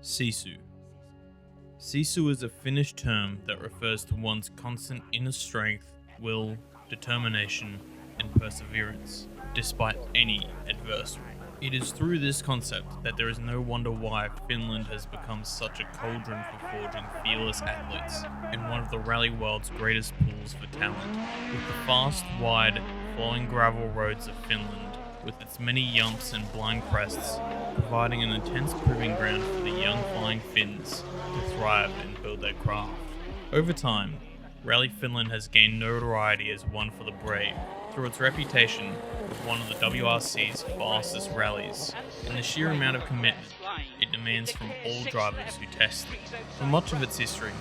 Sisu. Sisu is a Finnish term that refers to one's constant inner strength, will, determination, and perseverance, despite any adversity. It is through this concept that there is no wonder why Finland has become such a cauldron for forging fearless athletes and one of the rally world's greatest pools for talent. With the fast, wide, flowing gravel roads of Finland, with its many yumps and blind crests, providing an intense proving ground for the young flying Finns to thrive and build their craft. Over time, Rally Finland has gained notoriety as one for the brave, through its reputation as one of the WRC's fastest rallies, and the sheer amount of commitment it demands from all drivers who test it. For much of its history,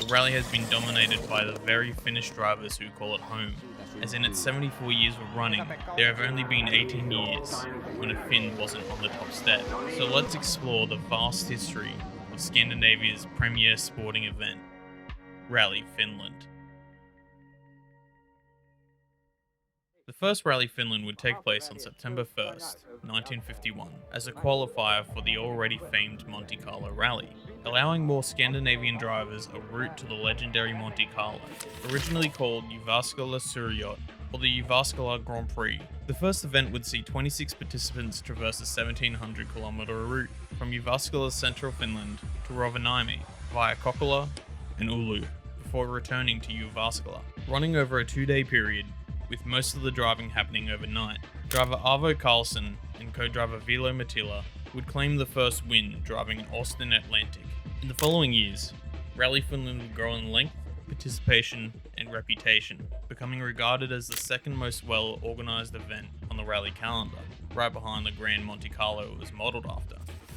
the rally has been dominated by the very Finnish drivers who call it home, as in its 74 years of running, there have only been 18 years when a Finn wasn't on the top step. So let's explore the vast history of Scandinavia's premier sporting event, Rally Finland. The first Rally Finland would take place on September 1st, 1951, as a qualifier for the already famed Monte Carlo Rally, allowing more Scandinavian drivers a route to the legendary Monte Carlo, originally called Jyväskylä Suryacht, or the Jyväskylä Grand Prix. The first event would see 26 participants traverse a 1,700-kilometer route from Jyväskylä, central Finland, to Rovaniemi, via Kokkola and Oulu, before returning to Jyväskylä, running over a 2-day period, with most of the driving happening overnight. Driver Arvo Carlson and co-driver Vilo Matila would claim the first win driving an Austin Atlantic. In the following years, Rally Finland would grow in length, participation, and reputation, becoming regarded as the second most well-organised event on the rally calendar, right behind the Grand Monte Carlo it was modelled after.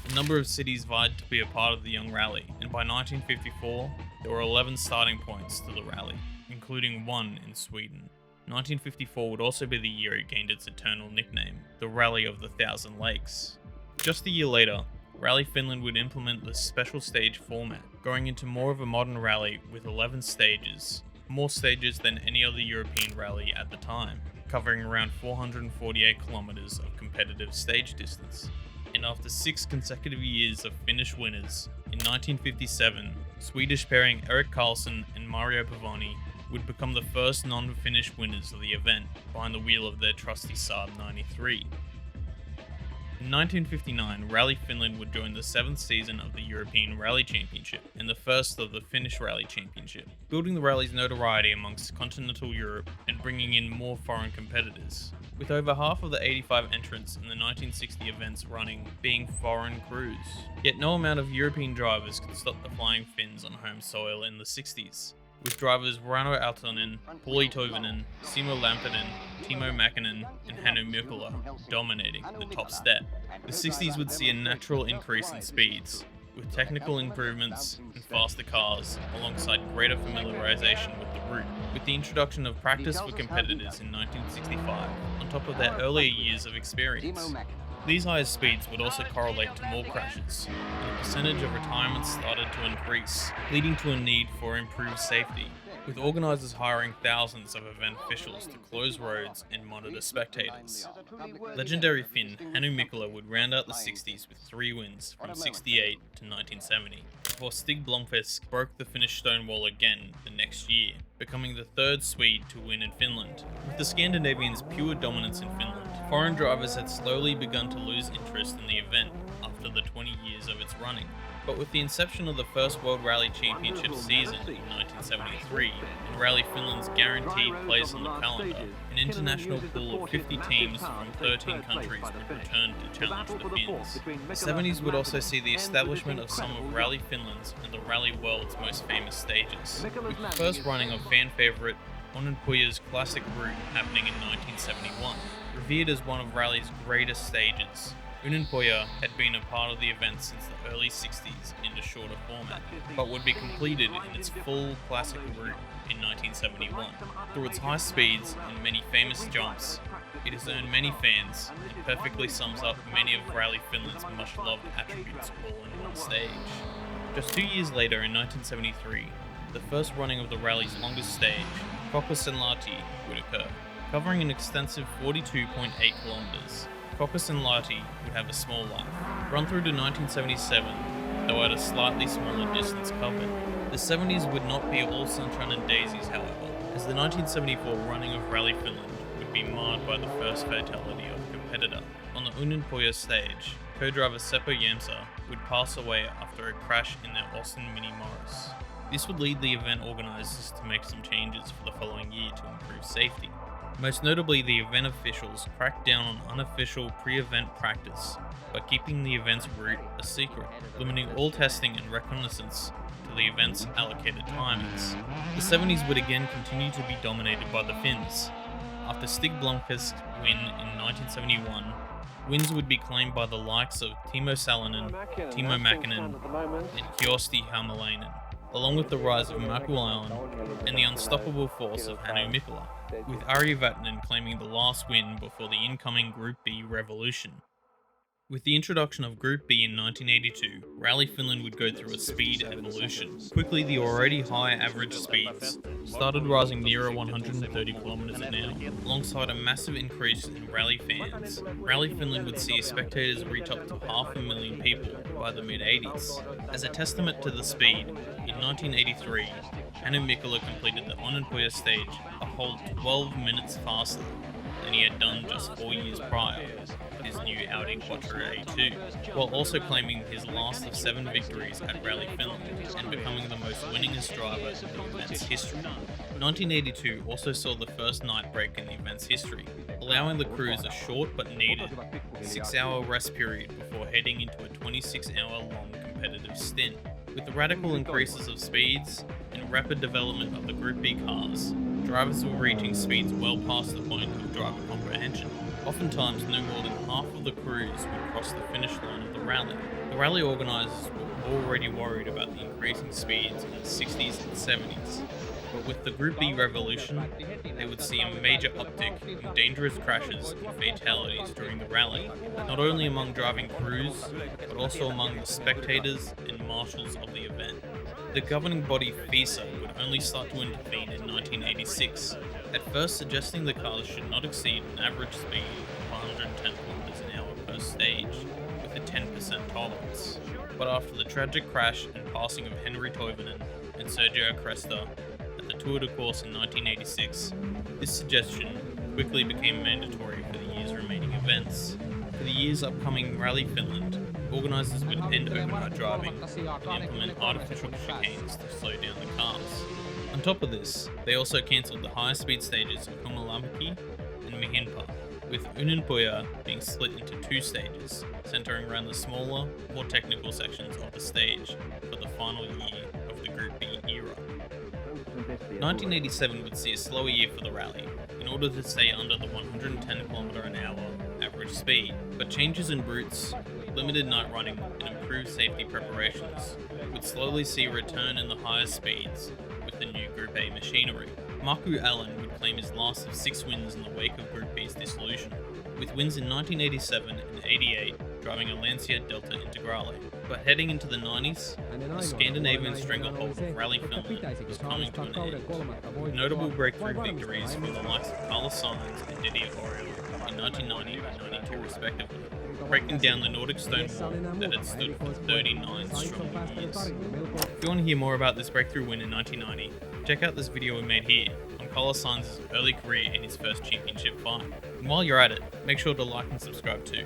A number of cities vied to be a part of the young rally, and by 1954, there were 11 starting points to the rally, including one in Sweden. 1954 would also be the year it gained its eternal nickname, the Rally of the Thousand Lakes. Just a year later, Rally Finland would implement the special stage format, going into more of a modern rally with 11 stages, more stages than any other European rally at the time, covering around 448 kilometers of competitive stage distance. And after 6 consecutive years of Finnish winners, in 1957, Swedish pairing Erik Karlsson and Mario Pavoni would become the first non-Finnish winners of the event, behind the wheel of their trusty Saab 93. In 1959, Rally Finland would join the 7th season of the European Rally Championship and the first of the Finnish Rally Championship, building the rally's notoriety amongst continental Europe and bringing in more foreign competitors, with over half of the 85 entrants in the 1960 events running being foreign crews. Yet no amount of European drivers could stop the Flying Finns on home soil in the 60s, with drivers Rano Aaltonen, Pauli Toivonen, Simo Lampinen, Timo Mäkinen, and Hannu Mikkola dominating the top step. The 60s would see a natural increase in speeds, with technical improvements and faster cars, alongside greater familiarization with the route, with the introduction of practice for competitors in 1965, on top of their earlier years of experience. These higher speeds would also correlate to more crashes, and the percentage of retirements started to increase, leading to a need for improved safety, with organisers hiring thousands of event officials to close roads and monitor spectators. Legendary Finn Hannu Mikkola would round out the 60s with 3 wins from 68 to 1970, before Stig Blomqvist broke the Finnish stone wall again the next year, becoming the 3rd Swede to win in Finland. With the Scandinavians' pure dominance in Finland, foreign drivers had slowly begun to lose interest in the event after the 20 years of its running. But with the inception of the first World Rally Championship season in 1973, and Rally Finland's guaranteed place on the calendar, an international pool of 50 teams from 13 countries would return to challenge the Finns. The 70s would also see the establishment of some of Rally Finland's and the rally world's most famous stages, with the first running of fan favourite Onnenpoja's classic route happening in 1971. Revered as one of rally's greatest stages, Onnenpoja had been a part of the event since the early 60s in a shorter format, but would be completed in its full classic route in 1971. Through its high speeds and many famous jumps, it has earned many fans and perfectly sums up many of Rally Finland's much-loved attributes all in one stage. Just 2 years later, in 1973, the first running of the rally's longest stage, Kokkosenlahti, would occur, covering an extensive 42.8 kilometers. Kokkosenlahti would have a small life. Run through to 1977, though at a slightly smaller distance covered. The 70s would not be all sunshine and daisies, however, as the 1974 running of Rally Finland would be marred by the first fatality of a competitor. On the Unmatched stage, co-driver Seppo Jämsä would pass away after a crash in their Austin Mini Morris. This would lead the event organisers to make some changes for the following year to improve safety. Most notably, the event officials cracked down on unofficial pre-event practice by keeping the event's route a secret, limiting all testing and reconnaissance to the event's allocated timings. The 70s would again continue to be dominated by the Finns. After Stig Blomqvist's win in 1971, wins would be claimed by the likes of Timo Salonen, Timo Mäkinen, and Kyösti Hämäläinen, along with the rise of Markku Allen and the unstoppable force of Hannu Mikkola, with Ari Vatanen claiming the last win before the incoming Group B revolution. With the introduction of Group B in 1982, Rally Finland would go through a speed evolution. Quickly, the already high average speeds started rising nearer 130 km an hour, alongside a massive increase in rally fans. Rally Finland would see spectators reach up to 500,000 people by the mid-80s. As a testament to the speed, in 1983, Hannu Mikkola completed the Unmatched stage a whole 12 minutes faster than he had done just 4 years prior with his new Audi Quattro A2, while also claiming his last of 7 victories at Rally Finland and becoming the most winningest driver in the event's history. 1982 also saw the first night break in the event's history, allowing the crews a short but needed 6-hour rest period before heading into a 26-hour-long competitive stint. With the radical increases of speeds and rapid development of the Group B cars, drivers were reaching speeds well past the point of driver comprehension. Oftentimes, no more than half of the crews would cross the finish line of the rally. The rally organisers were already worried about the increasing speeds in the 60s and 70s, but with the Group B revolution, they would see a major uptick in dangerous crashes and fatalities during the rally, not only among driving crews, but also among the spectators and marshals of the event. The governing body FISA would only start to intervene in 1986, at first suggesting the cars should not exceed an average speed of 110 km an hour per stage, with a 10% tolerance. But after the tragic crash and passing of Henri Toivonen and Sergio Cresta at the Tour de Corse in 1986, this suggestion quickly became mandatory for the year's remaining events. For the year's upcoming Rally Finland, organisers would end overnight driving and implement artificial chicanes to slow down the cars. On top of this, they also cancelled the higher speed stages of Kumalamäki and Mihinpa, with Unmatched being split into 2 stages, centering around the smaller, more technical sections of the stage for the final year of the Group B era. 1987 would see a slower year for the rally, in order to stay under the 110 km an hour average speed, but changes in routes, limited night running, and improved safety preparations would slowly see a return in the higher speeds with the new Group A machinery. Markku Allen would claim his last of 6 wins in the wake of Group B's dissolution, with wins in 1987 and 88 driving a Lancia Delta Integrale. But heading into the 90s, the Scandinavian stranglehold of Rally Finland was coming to an end, with notable breakthrough victories from the likes of Carlos Sainz and Didier Auriol in 1990 and 92 respectively, breaking down the Nordic stone wall that had stood for 39 strong years. If you want to hear more about this breakthrough win in 1990, check out this video we made here on Carlos Sainz's early career in his first championship fight. And while you're at it, make sure to like and subscribe too.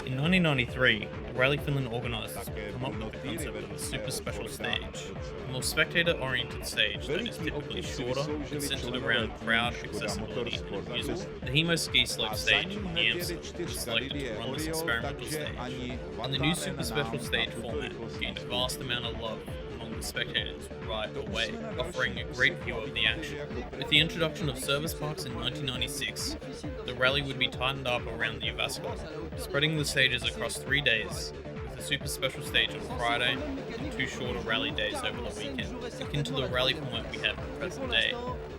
In 1993, the Rally Finland organisers would come up with the concept of a super special stage, a more spectator-oriented stage that is typically shorter and centred around crowd accessibility and amusement. The Hemo ski slope stage in Jämsä was selected to run this experimental stage, and the new super special stage format gained a vast amount of love among the spectators right away, offering a great view of the action. With the introduction of service parks in 1996, the rally would be tightened up around the Jyväskylä, spreading the stages across 3 days, with a super special stage on Friday and 2 shorter rally days over the weekend, akin to the rally format we have in the present day.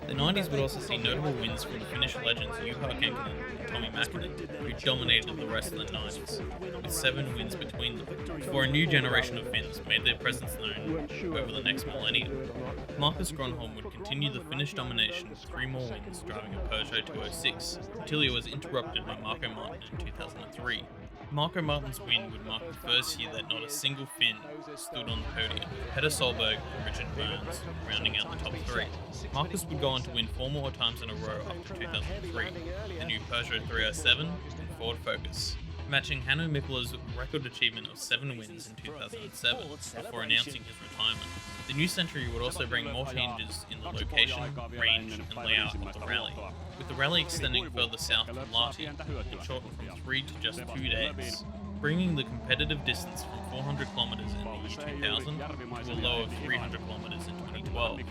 The 90s would also see notable wins from Finnish legends Juha Kekkonen and Tommi Mäkinen, who dominated the rest of the 90s, with 7 wins between them, before a new generation of Finns made their presence known over the next millennium. Marcus Gronholm would continue the Finnish domination with 3 more wins driving a Peugeot 206, until he was interrupted by Marco Martin in 2003. Marco Martin's win would mark the first year that not a single Finn stood on the podium, with Petter Solberg and Richard Burns rounding out the top three. Marcus would go on to win 4 more times in a row after 2003, the new Peugeot 307 and Ford Focus, matching Hanno Mikkola's record achievement of 7 wins in 2007 before announcing his retirement. The new century would also bring more changes in the location, range and layout of the rally, with the rally extending further south to Lahti and shortened from 3 to just 2 days, bringing the competitive distance from 400 kilometers in the year 2000 to a low of 300 kilometers in 2012.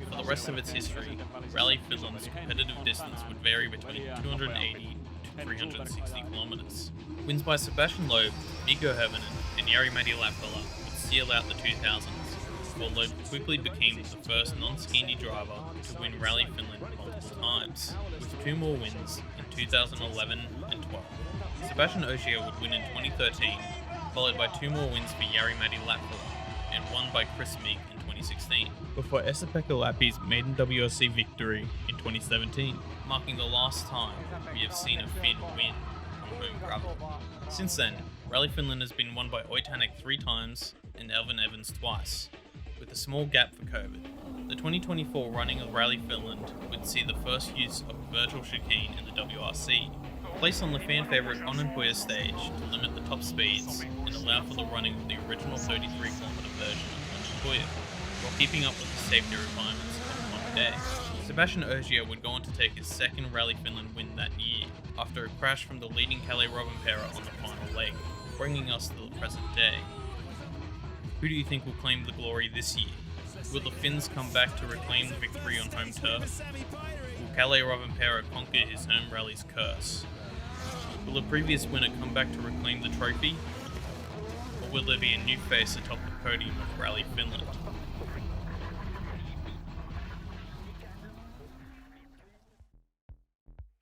For the rest of its history, Rally Finland's competitive distance would vary between 280 to 360 kilometers. Wins by Sebastian Loeb, Mikko Hirvonen and Jari-Matti Latvala would seal out the 2000s, while Loeb quickly became the first non-Scandi driver to win Rally Finland multiple times, with 2 more wins in 2011 and 12. Sebastian Ogier would win in 2013, followed by 2 more wins for Jari-Matti Latvala, and 1 by Chris Meek in 2016, before Esa-Pekka Lappi's maiden WRC victory in 2017, marking the last time we have seen a Finn win on home gravel. Since then, Rally Finland has been won by Oitanek 3 times and Elvin Evans twice, with a small gap for COVID. The 2024 running of Rally Finland would see the first use of a virtual chicane in the WRC, placed on the fan favourite Onnenpuja stage to limit the top speeds and allow for the running of the original 33km version of Onnenpuja, while keeping up with the safety requirements of one day. Sebastian Ogier would go on to take his second Rally Finland win that year, after a crash from the leading Kalle Rovanperä on the final leg, bringing us to the present day. Who do you think will claim the glory this year? Will the Finns come back to reclaim the victory on home turf? Will Kalle Rovanperä conquer his home rally's curse? Will the previous winner come back to reclaim the trophy? Or will there be a new face atop the podium of Rally Finland?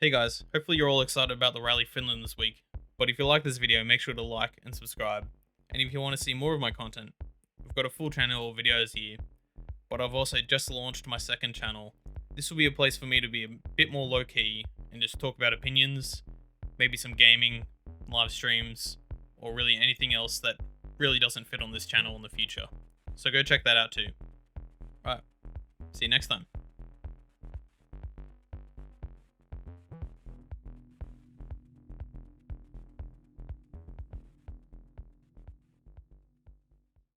Hey guys, hopefully you're all excited about the Rally Finland this week, but if you like this video, make sure to like and subscribe. And if you want to see more of my content, I've got a full channel of videos here, but I've also just launched my second channel. This will be a place for me to be a bit more low-key and just talk about opinions, maybe some gaming, live streams, or really anything else that really doesn't fit on this channel in the future. So go check that out too. Alright, see you next time.